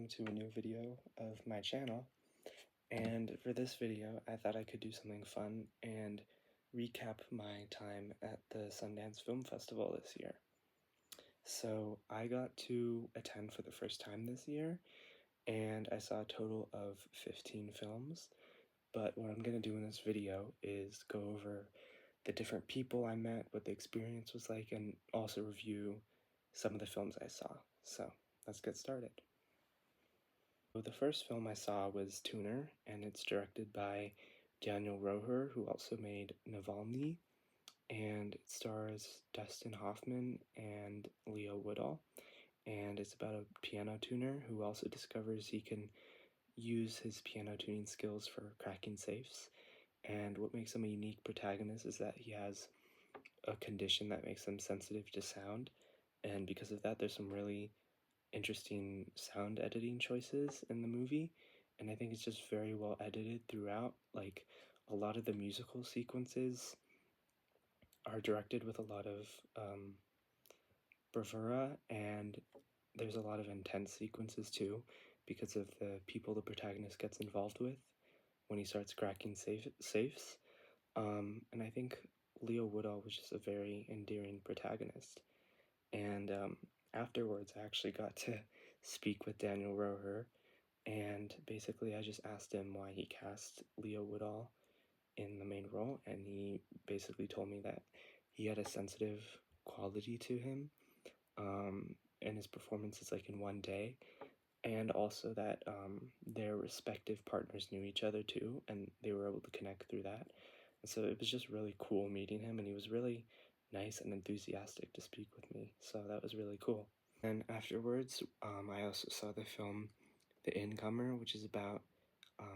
to a new video of my channel, and for this video I thought I could do something fun and recap my time at the Sundance Film Festival this year. So I got to attend for the first time this year, and I saw a total of 15 films, but what I'm going to do in this video is go over the different people I met, what the experience was like, and also review some of the films I saw. So let's get started. So the first film I saw was Tuner, and it's directed by Daniel Roher, who also made Navalny, and it stars Dustin Hoffman and Leo Woodall, and it's about a piano tuner who also discovers he can use his piano tuning skills for cracking safes. And what makes him a unique protagonist is that he has a condition that makes him sensitive to sound, and because of that there's some really interesting sound editing choices in the movie, and I think it's just very well edited throughout. Like, a lot of the musical sequences are directed with a lot of bravura, and there's a lot of intense sequences too because of the people the protagonist gets involved with when he starts cracking safes. And I think Leo Woodall was just a very endearing protagonist. And afterwards, I actually got to speak with Daniel Roher, and basically I just asked him why he cast Leo Woodall in the main role, and he basically told me that he had a sensitive quality to him, and his performance is like in one day, and also that their respective partners knew each other too, and they were able to connect through that. And so it was just really cool meeting him, and he was really nice and enthusiastic to speak with me, so that was really cool. And afterwards, I also saw the film The Incomer, which is about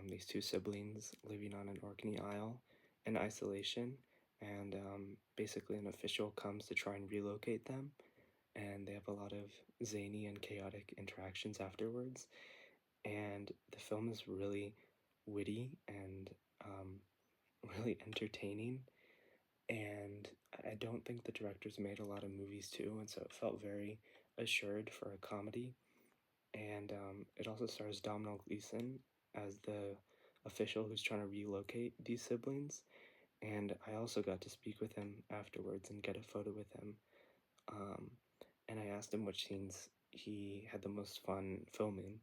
these two siblings living on an Orkney Isle in isolation, and basically an official comes to try and relocate them, and they have a lot of zany and chaotic interactions afterwards, and the film is really witty and really entertaining, and I don't think the directors made a lot of movies too, and so it felt very assured for a comedy. And it also stars Domhnall Gleeson as the official who's trying to relocate these siblings, and I also got to speak with him afterwards and get a photo with him. And I asked him which scenes he had the most fun filming,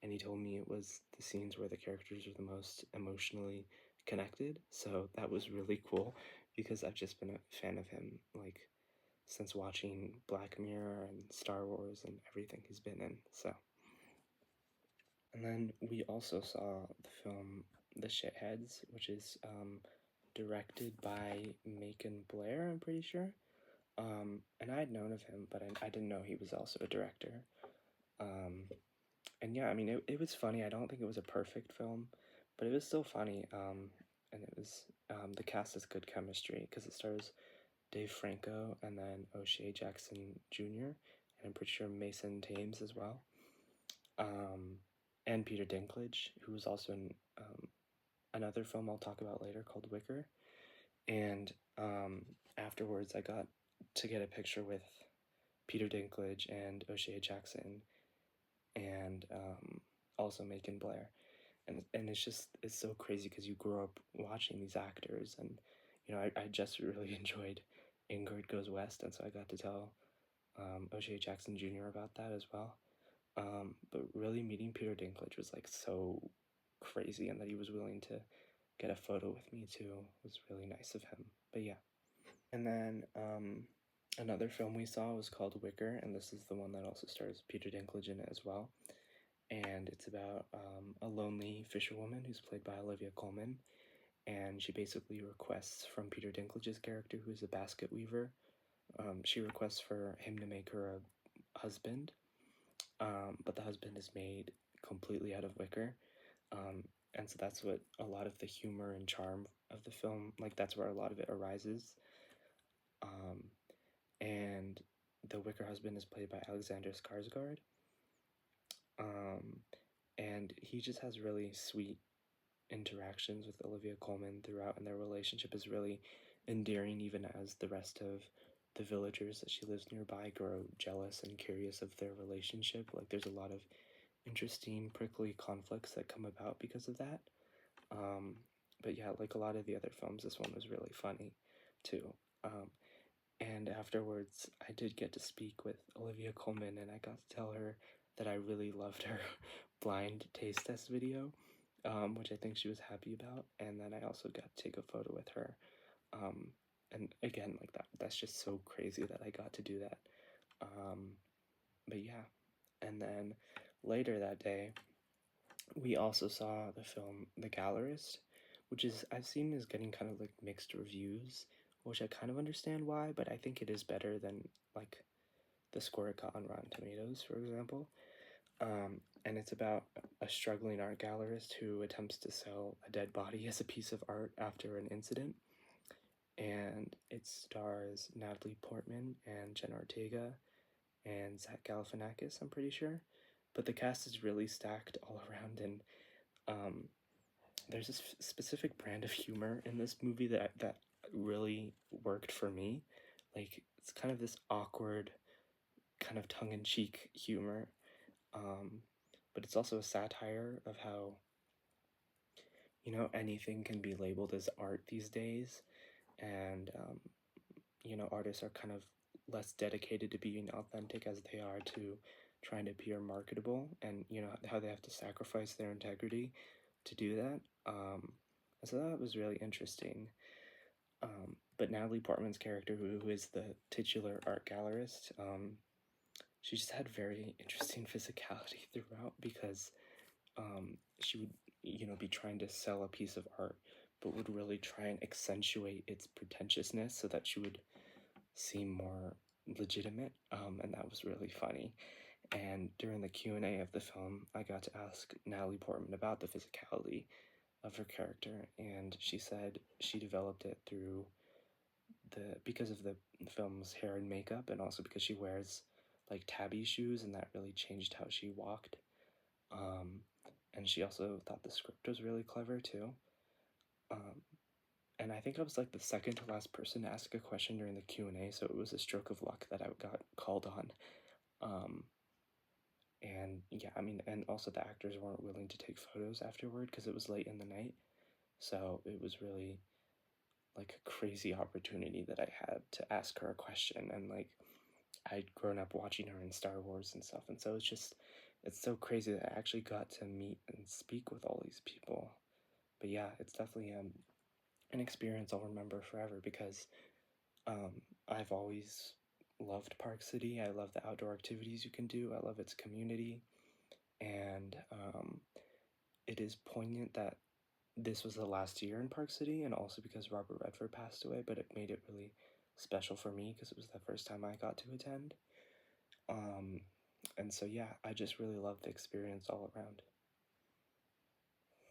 and he told me it was the scenes where the characters were the most emotionally connected. So that was really cool because I've just been a fan of him like since watching Black Mirror and Star Wars and everything he's been in. So, and then we also saw the film The Shitheads, which is directed by Macon Blair, I'm pretty sure. And I had known of him, but I didn't know he was also a director. And yeah, I mean, it was funny. I don't think it was a perfect film, but it was still funny. And it was, the cast has good chemistry because it stars Dave Franco and then O'Shea Jackson Jr., and I'm pretty sure Mason Thames as well. And Peter Dinklage, who was also in another film I'll talk about later called Wicker. And afterwards, I got to get a picture with Peter Dinklage and O'Shea Jackson, and also Macon Blair. And it's so crazy because you grow up watching these actors, and I just really enjoyed Ingrid Goes West, and so I got to tell O'Shea Jackson Jr. about that as well. But really meeting Peter Dinklage was like so crazy, and that he was willing to get a photo with me too was really nice of him. But yeah. And then another film we saw was called Wicker, and this is the one that also stars Peter Dinklage in it as well. And it's about a lonely fisherwoman who's played by Olivia Colman, and she basically requests from Peter Dinklage's character, who's a basket weaver, she requests for him to make her a husband, but the husband is made completely out of wicker, and so that's what a lot of the humor and charm of the film, like that's where a lot of it arises. And the wicker husband is played by Alexander Skarsgård, and he just has really sweet interactions with Olivia Colman throughout, and their relationship is really endearing, even as the rest of the villagers that she lives nearby grow jealous and curious of their relationship. Like, there's a lot of interesting, prickly conflicts that come about because of that. But yeah, like a lot of the other films, this one was really funny too. And afterwards, I did get to speak with Olivia Colman, and I got to tell her that I really loved her blind taste test video, which I think she was happy about. And then I also got to take a photo with her. And again, like that's just so crazy that I got to do that. But yeah, and then later that day, we also saw the film The Gallerist, which is I've seen is getting kind of like mixed reviews, which I kind of understand why, but I think it is better than like the score it got on Rotten Tomatoes, for example. And it's about a struggling art gallerist who attempts to sell a dead body as a piece of art after an incident. And it stars Natalie Portman and Jenna Ortega and Zach Galifianakis, I'm pretty sure. But the cast is really stacked all around, and there's this specific brand of humor in this movie that really worked for me. Like it's kind of this awkward, kind of tongue-in-cheek humor, but it's also a satire of how anything can be labeled as art these days, and artists are kind of less dedicated to being authentic as they are to trying to appear marketable, and how they have to sacrifice their integrity to do that. So that was really interesting. But Natalie Portman's character, who is the titular art gallerist, she just had very interesting physicality throughout because she would, be trying to sell a piece of art, but would really try and accentuate its pretentiousness so that she would seem more legitimate, and that was really funny. And during the Q&A of the film, I got to ask Natalie Portman about the physicality of her character, and she said she developed it because of the film's hair and makeup, and also because she wears like tabby shoes, and that really changed how she walked. And she also thought the script was really clever too. And I think I was like the second to last person to ask a question during the Q&A, so it was a stroke of luck that I got called on. And yeah, I mean, and also the actors weren't willing to take photos afterward because it was late in the night. So it was really like a crazy opportunity that I had to ask her a question. And like, I'd grown up watching her in Star Wars and stuff. And so it's so crazy that I actually got to meet and speak with all these people. But yeah, it's definitely an experience I'll remember forever because I've always loved Park City. I love the outdoor activities you can do. I love its community. And it is poignant that this was the last year in Park City, and also because Robert Redford passed away, but it made it really special for me because it was the first time I got to attend. And so yeah, I just really loved the experience all around.